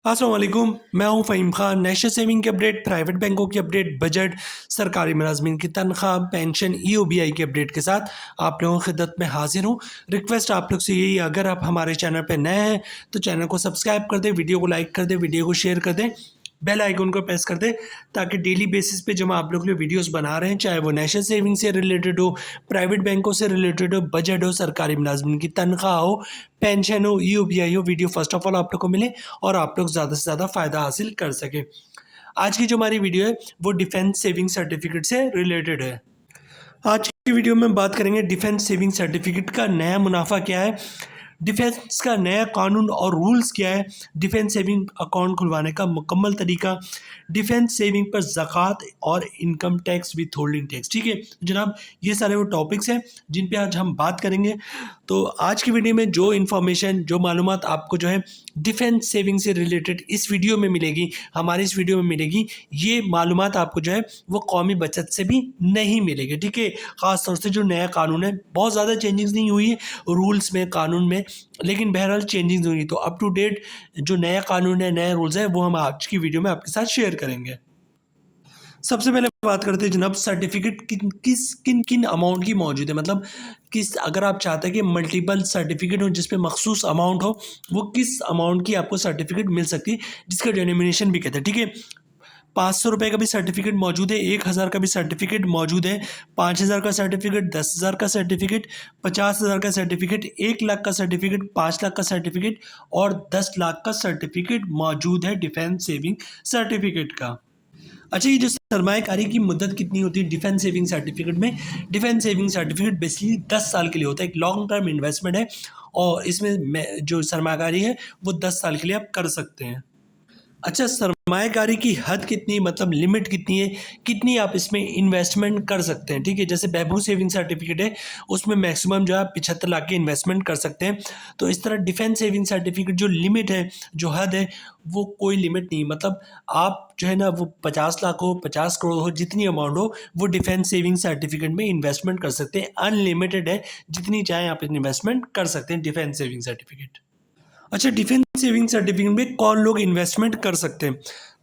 अस्सलाम वालेकुम, मैं हूं फ़हीम खान। नेशनल सेविंग की अपडेट, प्राइवेट बैंकों की अपडेट, बजट, सरकारी मुलाजमीन की तनख्वाह, पेंशन, ईओबीआई की अपडेट के साथ आप लोगों की खिदमत में हाजिर हूं। रिक्वेस्ट आप लोग से यही, अगर आप हमारे चैनल पर नए हैं तो चैनल को सब्सक्राइब कर दें, वीडियो को लाइक कर दें, वीडियो को शेयर कर दें, बेल आइकन को प्रेस कर दें ताकि डेली बेसिस पे जो हम आप लोग के लिए वीडियोस बना रहे हैं, चाहे वो नेशनल सेविंग से रिलेटेड हो, प्राइवेट बैंकों से रिलेटेड हो, बजट हो, सरकारी मुलाजमीन की तनख्वाह हो, पेंशन हो, ईओबीआई हो, वीडियो फर्स्ट ऑफ ऑल आप लोग को मिले और आप लोग ज़्यादा से ज़्यादा फ़ायदा हासिल कर सकें। आज की जो हमारी वीडियो है वो डिफेंस सेविंग सर्टिफिकेट से रिलेटेड है। आज की वीडियो में बात करेंगे डिफेंस सेविंग सर्टिफिकेट का नया मुनाफा क्या है, डिफेंस का नया कानून और रूल्स क्या है, डिफेंस सेविंग अकाउंट खुलवाने का मुकम्मल तरीका, डिफेंस सेविंग पर ज़कात और income tax with holding tax. ठीक है जनाब, ये सारे वो टॉपिक्स हैं जिन पे आज हम बात करेंगे। तो आज की वीडियो में जो इन्फॉर्मेशन, जो मालूमात आपको जो है डिफेंस सेविंग से रिलेटेड इस वीडियो में मिलेगी, हमारी इस वीडियो में मिलेगी, ये मालूमात आपको जो है वो कौमी बचत से भी नहीं मिलेगी। ठीक है, ख़ासतौर से जो नया कानून है, बहुत ज़्यादा चेंजेस नहीं हुई है रूल्स में, कानून में, लेकिन बहरहाल चेंजिंग हुई। तो अप टू डेट जो नया कानून है, नए रूल्स है, वो हम आज की वीडियो में आपके साथ शेयर करेंगे। सबसे पहले बात करते हैं जनाब, सर्टिफिकेट किन किन अमाउंट की मौजूद है, मतलब किस, अगर आप चाहते हैं कि मल्टीपल सर्टिफिकेट हो जिस पे मखसूस अमाउंट हो, वो किस अमाउंट की आपको सर्टिफिकेट मिल सकती है, जिसका डेनोमिनेशन भी कहते हैं। ठीक है, 500 रुपये का भी सर्टिफिकेट मौजूद है, 1000 का भी सर्टिफिकेट मौजूद है, 5000 का सर्टिफिकेट, 10,000 का सर्टिफिकेट, 50,000 का सर्टिफिकेट, 1 लाख का सर्टिफिकेट, 5 लाख का सर्टिफिकेट और 10 लाख का सर्टिफिकेट मौजूद है डिफेंस सेविंग सर्टिफिकेट का। अच्छा, ये जो सरमायाकारी की मुद्दत कितनी होती है डिफेंस सेविंग सर्टिफिकेट में? डिफेंस सेविंग सर्टिफिकेट बेसिकली 10 साल के लिए होता है, एक लॉन्ग टर्म इन्वेस्टमेंट है और इसमें जो सरमायाकारी है वो 10 साल के लिए आप कर सकते हैं। अच्छा, सरमायाकारी की हद कितनी, मतलब लिमिट कितनी है, कितनी आप इसमें इन्वेस्टमेंट कर सकते हैं? ठीक है, जैसे बहबूद सेविंग सर्टिफिकेट है, उसमें मैक्सिमम जो है 75 लाख के इन्वेस्टमेंट कर सकते हैं। तो इस तरह डिफेंस सेविंग सर्टिफिकेट जो लिमिट है, जो हद है, वो कोई लिमिट नहीं, मतलब आप जो है ना वो 50 लाख हो, 50 करोड़ हो, जितनी अमाउंट हो, वो डिफेंस सेविंग सर्टिफिकेट में इन्वेस्टमेंट कर सकते हैं। अनलिमिटेड है, जितनी चाहें आप इन्वेस्टमेंट कर सकते हैं डिफेंस सेविंग सर्टिफिकेट। अच्छा, डिफेंस सेविंग सर्टिफिकेट में कौन लोग इन्वेस्टमेंट कर सकते हैं?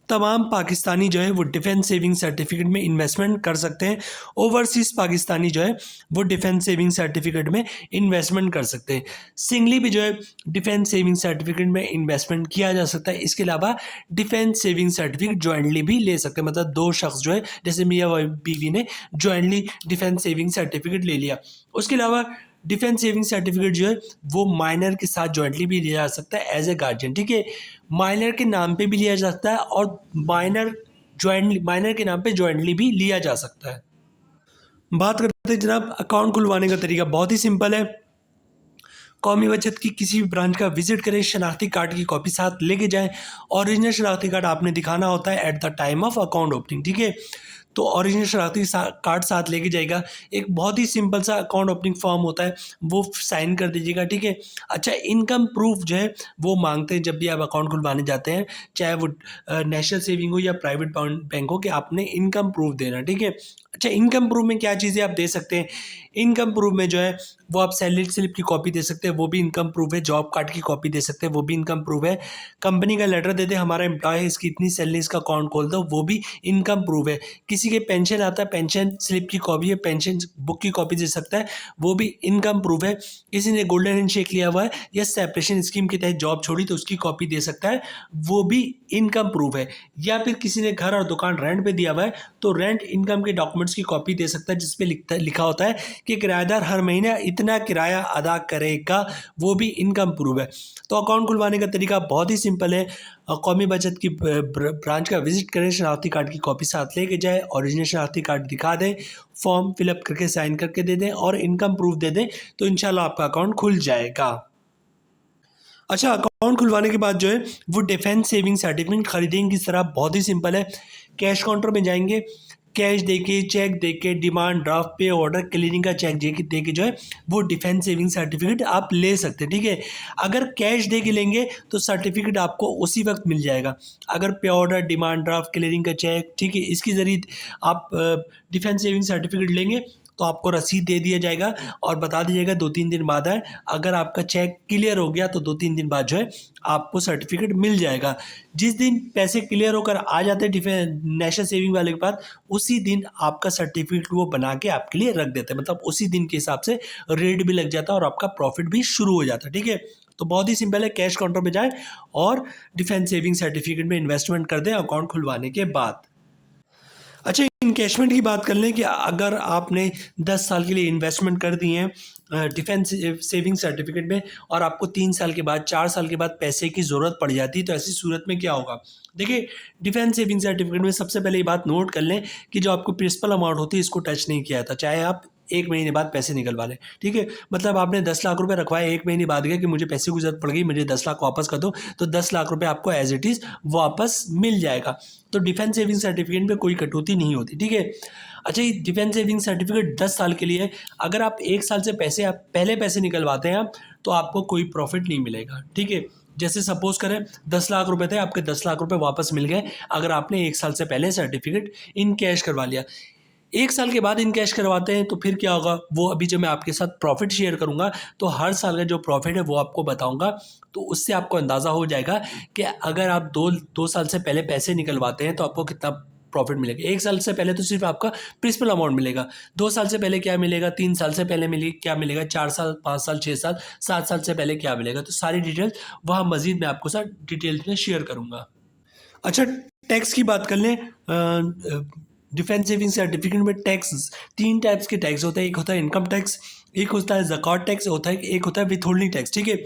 तमाम पाकिस्तानी जो है वो डिफेंस सेविंग सर्टिफिकेट में इन्वेस्टमेंट कर सकते हैं। ओवरसीज़ पाकिस्तानी जो है वो डिफेंस सेविंग सर्टिफिकेट में इन्वेस्टमेंट कर सकते हैं। सिंगली भी जो है डिफेंस सेविंग सर्टिफिकेट में इन्वेस्टमेंट किया जा सकता है। इसके अलावा डिफेंस सेविंग सर्टिफिकेट जॉइंटली भी ले सकते हैं, मतलब दो शख्स जो है, जैसे मियाँ बीवी ने जॉइंटली डिफेंस सेविंग सर्टिफिकेट ले लिया। उसके अलावा डिफेंस सेविंग सर्टिफिकेट जो है वो माइनर के साथ जॉइंटली भी लिया जा सकता है एज ए गार्जियन। ठीक है, माइनर के नाम पे भी लिया जा सकता है और माइनर के नाम पे जॉइंटली भी लिया जा सकता है। बात करते हैं जनाब अकाउंट खुलवाने का तरीका, बहुत ही सिंपल है। कौमी बचत की किसी भी ब्रांच का विजिट करें, शनाख्ती कार्ड की कॉपी साथ लेके जाएं। ओरिजिनल शनाख्ती कार्ड आपने दिखाना होता है at the time of account opening. ठीक है, तो ओरिजिनल शनाख्ती कार्ड साथ लेके जाएगा। एक बहुत ही सिंपल सा अकाउंट ओपनिंग फॉर्म होता है, वो साइन कर दीजिएगा। ठीक है, अच्छा, इनकम प्रूफ जो है वो मांगते हैं जब भी आप अकाउंट खुलवाने जाते हैं, चाहे वो नेशनल सेविंग हो या प्राइवेट बैंक हो, कि आपने इनकम प्रूफ देना। ठीक है, अच्छा, इनकम प्रूफ में क्या चीज़ें आप दे सकते हैं? इनकम प्रूफ में जो है वो आप सैलरी स्लिप की कॉपी दे सकते हैं, वो भी इनकम प्रूफ है। जॉब कार्ड की कॉपी दे सकते हैं, वो भी इनकम प्रूफ है। कंपनी का लेटर दे दे, हमारा एम्प्लॉय है, इसकी इतनी सैलरी, इसका अकाउंट खोल दो, वो भी इनकम प्रूफ है। किसी के पेंशन आता है, पेंशन स्लिप की कॉपी है, पेंशन बुक की कॉपी दे सकता है, वो भी इनकम प्रूफ है। किसी ने गोल्डन हैंडशेक लिया हुआ है या सेपरेशन स्कीम के तहत जॉब छोड़ी तो उसकी कॉपी दे सकता है, वो भी इनकम प्रूफ है। या फिर किसी ने घर और दुकान रेंट पे दिया हुआ है तो रेंट इनकम के डॉक्यूमेंट्स की कॉपी दे सकता है, जिसपे लिखा होता है कि किराएदार हर महीने इतना किराया अदा करेगा, वो भी इनकम प्रूफ है। तो अकाउंट खुलवाने का तरीका बहुत ही सिंपल है। कौमी बचत की ब्रांच का विजिट करें, शनाख्ती कार्ड की कॉपी साथ लेके जाए, ओरिजिनल शनाख्ती कार्ड दिखा दें, फॉर्म फिलअप करके साइन करके दे दें और इनकम प्रूफ दे दें, तो इंशाल्लाह आपका अकाउंट खुल जाएगा। अच्छा, अकाउंट खुलवाने के बाद जो है वो डिफेंस सेविंग सर्टिफिकेट खरीदेंगे किस तरह? बहुत ही सिंपल है। कैश काउंटर में जाएंगे, कैश देके, चेक देके, डिमांड ड्राफ्ट, पे ऑर्डर, क्लियरिंग का चेक देके जो है वो डिफेंस सेविंग सर्टिफिकेट आप ले सकते हैं। ठीक है, अगर कैश दे के लेंगे तो सर्टिफिकेट आपको उसी वक्त मिल जाएगा। अगर पे ऑर्डर, डिमांड ड्राफ्ट, क्लियरिंग का चेक, ठीक है, इसके ज़रिए आप डिफेंस सेविंग सर्टिफिकेट लेंगे तो आपको रसीद दे दिया जाएगा और बता दीजिएगा 2-3 दिन बाद है। अगर आपका चेक क्लियर हो गया तो 2-3 दिन बाद जो है आपको सर्टिफिकेट मिल जाएगा। जिस दिन पैसे क्लियर होकर आ जाते हैं नेशनल सेविंग वाले के पास, उसी दिन आपका सर्टिफिकेट वो बना के आपके लिए रख देते हैं। मतलब उसी दिन के हिसाब से रेट भी लग जाता है और आपका प्रॉफिट भी शुरू हो जाता है। ठीक है, तो बहुत ही सिंपल है, कैश काउंटर में जाएं और डिफेंस सेविंग सर्टिफिकेट में इन्वेस्टमेंट कर दें अकाउंट खुलवाने के बाद। अच्छा, इनकैशमेंट की बात कर लें कि अगर आपने 10 साल के लिए इन्वेस्टमेंट कर दी हैं डिफेंस सेविंग सर्टिफिकेट में और आपको 3 साल के बाद 4 साल के बाद पैसे की ज़रूरत पड़ जाती है, तो ऐसी सूरत में क्या होगा? देखिए, डिफेंस सेविंग सर्टिफिकेट में सबसे पहले ये बात नोट कर लें कि जो आपको प्रिंसिपल अमाउंट होती है इसको टच नहीं किया था, चाहे आप 1 महीने बाद पैसे निकलवा लें। ठीक है, मतलब आपने 10 लाख रुपए रखवाए, 1 महीने बाद गया कि मुझे पैसे की ज़रूरत पड़ गई, मुझे 10 लाख वापस कर दो, तो 10 लाख रुपए आपको एज इट इज़ वापस मिल जाएगा। तो डिफेंस सेविंग सर्टिफिकेट में कोई कटौती नहीं होती। ठीक है, अच्छा, ये डिफेंस सेविंग सर्टिफिकेट 10 साल के लिए है। अगर आप 1 साल से पहले पैसे निकलवाते हैं आप, तो आपको कोई प्रॉफिट नहीं मिलेगा। ठीक है, जैसे सपोज करें 10 लाख रुपए थे, आपके 10 लाख रुपए वापस मिल गए अगर आपने 1 साल से पहले सर्टिफिकेट इन कैश करवा लिया। 1 साल के बाद इन कैश करवाते हैं तो फिर क्या होगा, वो अभी जब मैं आपके साथ प्रॉफिट शेयर करूंगा तो हर साल का जो प्रॉफिट है वो आपको बताऊंगा, तो उससे आपको अंदाज़ा हो जाएगा कि अगर आप दो साल से पहले पैसे निकलवाते हैं तो आपको कितना प्रॉफिट मिलेगा। 1 साल से पहले तो सिर्फ आपका प्रिंसिपल अमाउंट मिलेगा, 2 साल से पहले क्या मिलेगा, 3 साल से पहले क्या मिलेगा, 4 साल, 5 साल, 6 साल, 7 साल से पहले क्या मिलेगा। तो सारी डिटेल्स वहाँ मजीद मैं आपको साथ डिटेल्स में शेयर करूँगा। अच्छा, टैक्स की बात कर लें। डिफेंस सेविंग सर्टिफिकेट में टैक्स 3 टाइप्स के टैक्स होते हैं। एक होता है इनकम टैक्स, एक होता है ज़कात टैक्स, एक होता है विथहोल्डिंग टैक्स। ठीक है,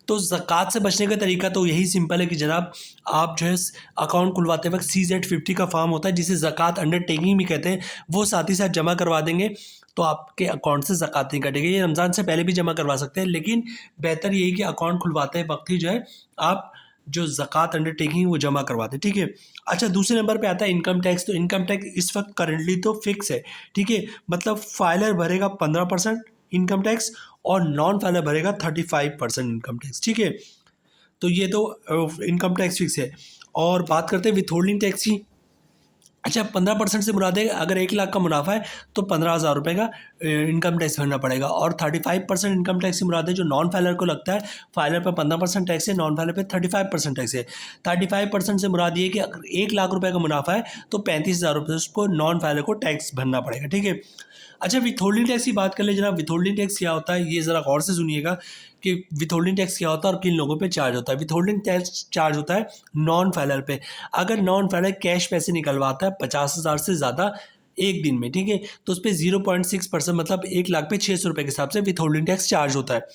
तो ज़कात से बचने का तरीका तो यही सिंपल है कि जनाब आप जो है अकाउंट खुलवाते वक्त CZ50 का फॉर्म होता है जिसे ज़कात अंडरटेकिंग भी कहते हैं, वो साथ ही साथ जमा करवा देंगे तो आपके अकाउंट से ज़कात नहीं कटेगी। ये रमज़ान से पहले भी जमा करवा सकते हैं, लेकिन बेहतर यही कि अकाउंट खुलवाते वक्त ही जो है आप जो ज़कात अंडरटेकिंग वो जमा करवाते हैं। ठीक है, अच्छा, दूसरे नंबर पे आता है इनकम टैक्स। तो इनकम टैक्स इस वक्त करंटली तो फिक्स है। ठीक है, मतलब फाइलर भरेगा 15% इनकम टैक्स और नॉन फाइलर भरेगा 35% इनकम टैक्स। ठीक है, तो ये तो इनकम टैक्स फिक्स है। और बात करते हैं विथहोल्डिंग टैक्स की। अच्छा, 15% से मुराद है अगर 1 लाख का मुनाफा है तो 15,000 रुपये का इनकम टैक्स भरना पड़ेगा। और 35% इनकम टैक्स की मुराद है जो नॉन फाइलर को लगता है। फाइलर पर 15% टैक्स है, नॉन फाइलर पर 35% टैक्स है। 35% से मुराद ये कि अगर 1 लाख रुपये का मुनाफा है तो 35,000 रुपये उसको नॉन फाइलर को टैक्स भरना पड़ेगा। ठीक है, अच्छा, विथहोल्डिंग टैक्स की बात कर ले जनाब। विथहोल्डिंग टैक्स क्या होता है ये ज़रा गौर से सुनिएगा कि विथहोल्डिंग टैक्स क्या होता है और किन लोगों पे चार्ज होता है। विथहोल्डिंग टैक्स चार्ज होता है नॉन फाइलर पे। अगर नॉन फाइलर कैश पैसे निकलवाता है 50,000 से ज़्यादा एक दिन में, ठीक है, तो उस पर 0.6% मतलब 1 लाख पे 600 रुपये के हिसाब से विथहोल्डिंग टैक्स चार्ज होता है।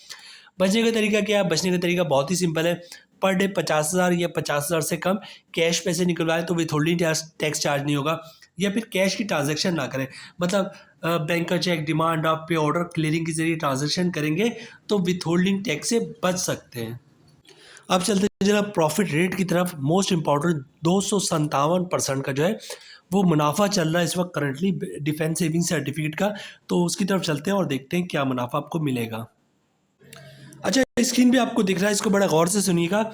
बचने का तरीका क्या है? बचने का तरीका बहुत ही सिंपल है। पर डे 50,000 या 50,000 से कम कैश पैसे निकलवाए तो विथहोल्डिंग टैक्स चार्ज नहीं होगा। या फिर कैश की ट्रांजैक्शन ना करें, मतलब बैंक का चेक, डिमांड ड्राफ्ट, पे ऑर्डर, क्लियरिंग के जरिए ट्रांजैक्शन करेंगे तो विथहोल्डिंग टैक्स से बच सकते हैं। अब चलते हैं जरा प्रॉफिट रेट की तरफ। मोस्ट इम्पॉर्टेंट 257% का जो है वो मुनाफा चल रहा है इस वक्त करंटली डिफेंस सेविंग सर्टिफिकेट का। तो उसकी तरफ चलते हैं और देखते हैं क्या मुनाफा आपको मिलेगा। अच्छा, स्क्रीन पे आपको दिख रहा है, इसको बड़ा गौर से सुनिएगा।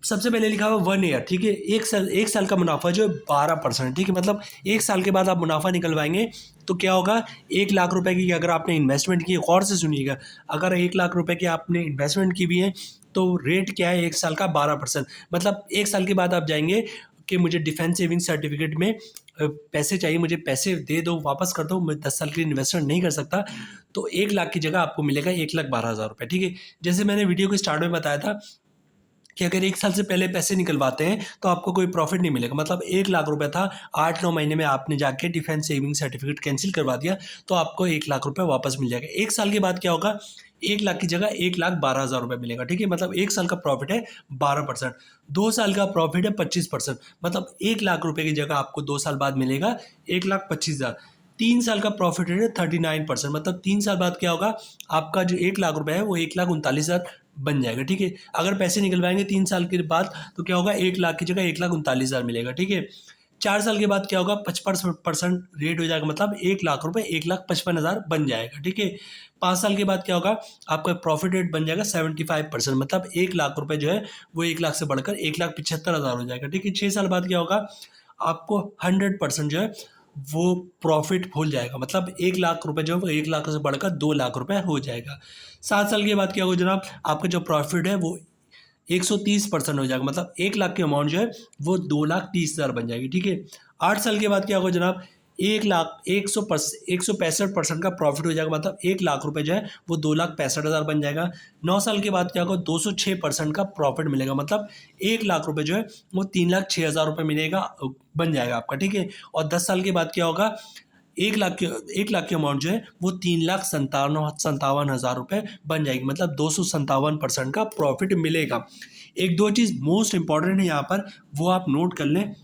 सबसे पहले लिखा हुआ 1 ईयर, ठीक है, एक साल का मुनाफा जो है 12%। ठीक है, मतलब 1 साल के बाद आप मुनाफा निकलवाएंगे तो क्या होगा, 1 लाख रुपए की अगर आपने इन्वेस्टमेंट की, गौर से सुनिएगा, अगर 1 लाख रुपए की आपने इन्वेस्टमेंट की भी है तो रेट क्या है 1 साल का 12%। मतलब 1 साल के बाद आप जाएंगे कि मुझे डिफेंस सेविंग सर्टिफिकेट में पैसे चाहिए, मुझे पैसे दे दो, वापस कर दो, मैं 10 साल के लिए इन्वेस्टमेंट नहीं कर सकता, तो 1 लाख की जगह आपको मिलेगा 1,12,000 रुपये। ठीक है, जैसे मैंने वीडियो के स्टार्ट में बताया था कि अगर 1 साल से पहले पैसे निकलवाते हैं तो आपको कोई प्रॉफिट नहीं मिलेगा। मतलब 1 लाख रुपए था, 8-9 महीने में आपने जाके डिफेंस सेविंग सर्टिफिकेट कैंसिल करवा दिया तो आपको 1 लाख रुपए वापस मिल जाएगा। 1 साल के बाद क्या होगा, 1 लाख की जगह 1,12,000 रुपये मिलेगा। ठीक है, मतलब 1 साल का प्रॉफिट है 12%, 2 साल का प्रॉफिट है 25%, मतलब 1 लाख रुपये की जगह आपको 2 साल बाद मिलेगा 1,25,000। 3 साल का प्रॉफिट है 39%, मतलब 3 साल बाद क्या होगा, आपका जो 1 लाख रुपये है वो 1,39,000 बन जाएगा। ठीक है, अगर पैसे निकलवाएंगे 3 साल के बाद तो क्या होगा, 1 लाख की जगह 1,39,000 मिलेगा। ठीक है, 4 साल के बाद क्या होगा, 55% रेट हो जाएगा, मतलब 1 लाख रुपये 1,55,000 बन जाएगा। ठीक है, 5 साल के बाद क्या होगा, आपका प्रॉफिट रेट बन जाएगा 75%, मतलब 1 लाख रुपये जो है वो 1 लाख से बढ़कर 1,75,000 हो जाएगा। ठीक है, 6 साल बाद क्या होगा, आपको 100% जो है वो प्रॉफिट हो जाएगा, मतलब 1 लाख रुपए जो है वो 1 लाख से बढ़कर 2 लाख रुपए हो जाएगा। 7 साल के बाद क्या होगा जनाब, आपका जो प्रॉफिट है वो 130% हो जाएगा, मतलब 1 लाख की अमाउंट जो है वो 2,30,000 बन जाएगी। ठीक है। 8 साल के बाद क्या होगा जनाब, 1,65% का प्रॉफिट हो जाएगा, मतलब 1 लाख रुपए जो है वो 2,65,000 बन जाएगा। 9 साल के बाद क्या होगा, 206% का प्रॉफिट मिलेगा, मतलब 1 लाख रुपए जो है वो 3,06,000 रुपये मिलेगा, बन जाएगा आपका। ठीक है। और 10 साल के बाद क्या होगा, 1 लाख की अमाउंट जो है वो 3,57,000 रुपये बन जाएगी, मतलब 257% का प्रॉफिट मिलेगा। एक दो चीज़ मोस्ट इंपॉर्टेंट है यहाँ पर, वो आप नोट कर लें।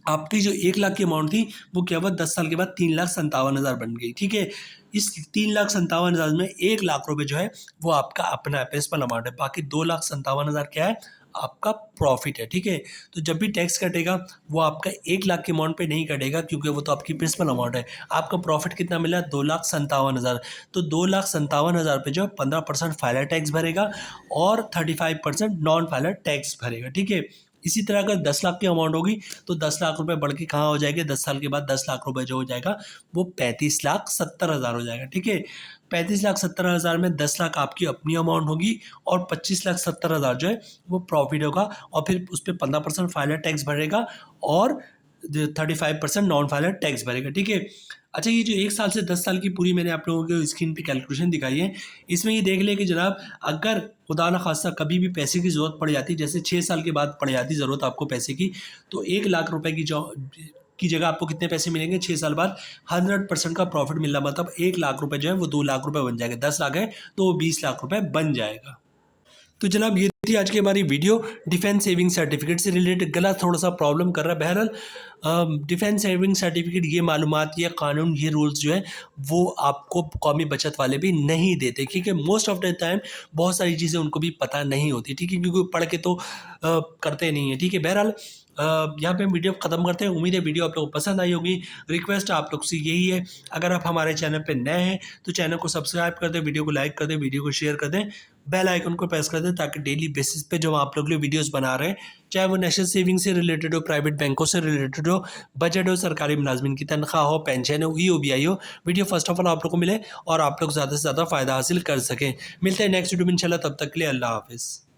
आपकी जो 1 लाख की अमाउंट थी वो क्या हुआ, 10 साल के बाद 3,57,000 बन गई। ठीक है। इस 3,57,000 में 1 लाख रुपए जो है वो आपका अपना है, प्रिंसिपल अमाउंट है, बाकी 2,57,000 क्या है, आपका प्रॉफिट है। ठीक है। तो जब भी टैक्स कटेगा वो आपका 1 लाख के अमाउंट पे नहीं कटेगा, क्योंकि वो तो आपकी प्रिंसिपल अमाउंट है। आपका प्रॉफिट कितना मिला, 2,57,000। तो 2,57,000 पे जो है 15% फाइलर टैक्स भरेगा और 35% नॉन फाइलर टैक्स भरेगा। ठीक है। इसी तरह अगर 10 लाख की अमाउंट होगी तो 10 लाख रुपए बढ़ के कहाँ हो जाएंगे, 10 साल के बाद 10 लाख रुपए जो हो जाएगा वो 35,70,000 हो जाएगा। ठीक है। 35,70,000 में 10 लाख आपकी अपनी अमाउंट होगी और 25,70,000 जो है वो प्रॉफिट होगा, और फिर उस पर 15% फाइलर टैक्स भरेगा और 35% नॉन फाइलर टैक्स भरेगा। ठीक है। अच्छा, ये जो 1 साल से 10 साल की पूरी मैंने आप लोगों को स्क्रीन पे कैलकुलेशन दिखाई है, इसमें ये देख लें कि जनाब अगर खुदा न खास्ता कभी भी पैसे की ज़रूरत पड़ जाती, जैसे 6 साल के बाद पड़ जाती ज़रूरत आपको पैसे की, तो 1 लाख रुपए की जगह आपको कितने पैसे मिलेंगे 6 साल बाद, 100% का प्रॉफिट मिल रहा, मतलब 1 लाख रुपए जो है वो 2 लाख रुपए बन जाएगा। 10 लाख है तो वो 20 लाख रुपए बन जाएगा। तो जनाब ये थी आज की हमारी वीडियो डिफेंस सेविंग सर्टिफिकेट से रिलेटेड। गला थोड़ा सा प्रॉब्लम कर रहा है, बहरहाल डिफेंस सेविंग सर्टिफिकेट ये मालूमात, ये कानून, ये रूल्स जो है वो आपको कौमी बचत वाले भी नहीं देते, क्योंकि मोस्ट ऑफ द टाइम बहुत सारी चीज़ें उनको भी पता नहीं होती। ठीक है। क्योंकि पढ़ के तो करते नहीं है। ठीक है। बहरहाल यहाँ पे वीडियो ख़त्म करते हैं। उम्मीद है वीडियो आप लोगों को पसंद आई होगी। रिक्वेस्ट आप लोग से यही है, अगर आप हमारे चैनल पे नए हैं तो चैनल को सब्सक्राइब कर दें, वीडियो को लाइक कर दें, वीडियो को शेयर कर दें, बेल आइकन को प्रेस कर दें, ताकि डेली बेसिस पे जो आप लोग के लिए वीडियोस बना रहे हैं, चाहे वो नेशनल सेविंग से रिलेटेड हो, प्राइवेट बैंकों से रिलेटेड हो, बजट हो, सरकारी मुलाजमिन की तनख्वाह हो, पेंशन हो, EOBI हो, वीडियो फर्स्ट ऑफ ऑल आप लोग को मिले और आप लोग ज़्यादा से ज़्यादा फ़ायदा हासिल कर सकें। मिलते हैं नेक्स्ट वीडियो में इंशाल्लाह, तब तक के लिए अल्लाह हाफिज़।